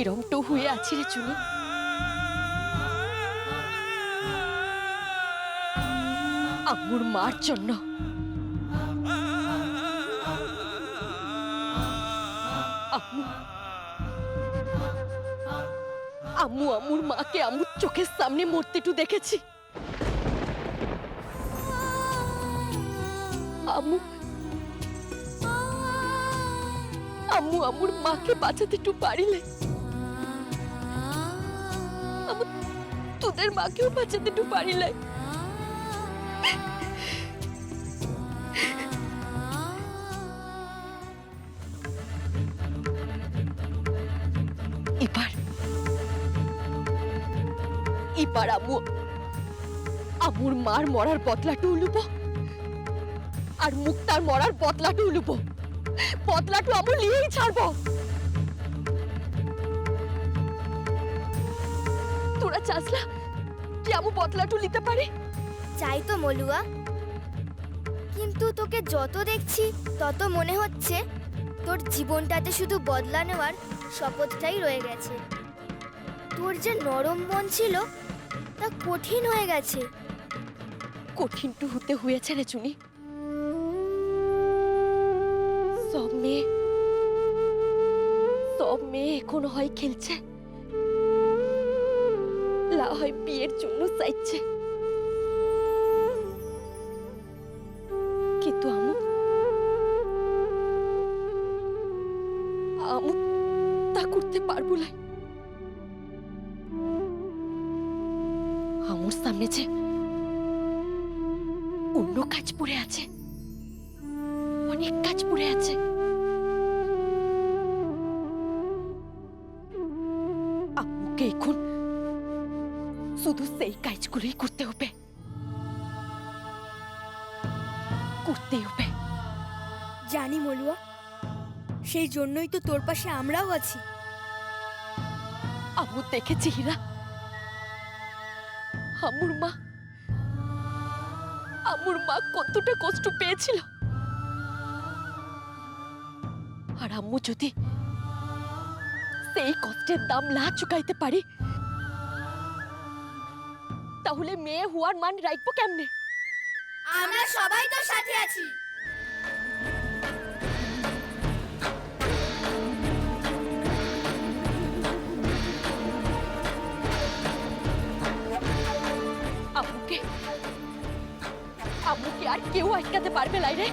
কিরমটো হয়ে আছি রে চুনি। আম্মুর মার জন্য। আম্মু আম্মু আম্মুর মাকে আম্মুর চোখের সামনে মূর্তিটু দেখেছি। আম্মু আম্মু আম্মুর মাকে বাঁচাতে একটু পারিলে, আম্মু তোদের মাকেও বাঁচাতে একটু পারিলে। এবার আম্মু আম্মুর মার মরার বদলাটু উলুব, আর মুক্তার মরার বদলাটু উলুব। বদলাটু আম্মু নিয়েই ছাড়বো। তোরা চাসলা কি আম্মু বদলাটু নিতে পারে? চাই তো মলুয়া, কিন্তু তোকে যত দেখছি তত মনে হচ্ছে তোর জীবনটাতে শুধু বদলা নেওয়ার শপথটাই রয়ে গেছে। তোর যে নরম মন ছিল তা কঠিন হয়ে গেছে। কঠিনটু হতে হয়েছে রে চুনি। সব মেয়ে এখন হয় খেলছে, লা হয় বিয়ের জন্য চাইছে, কিন্তু আমু তা করতে পারবো না। আমুর সামনে যে অন্য কাজ পড়ে আছে, অনেক কাজ পড়ে আছে। আম্মুকে এখন শুধু সেই কাজগুলোই করতে হবে, করতেই হবে। জানি মলুয়া, সেই জন্যই তো তোর পাশে আমরাও আছি। আম্মু দেখেছি হীরা, আম্মুর মা কতটা কষ্ট পেয়েছিল, আর আম্মু যদি সেই কষ্টের দাম না চুকাইতে পারি তাহলে মেয়ে হওয়ার মান রাখবো কেমনে? আমরা সবাই তোর সাথে আছি। আম্মুকে আর কেউ আটকাতে পারবে না রে।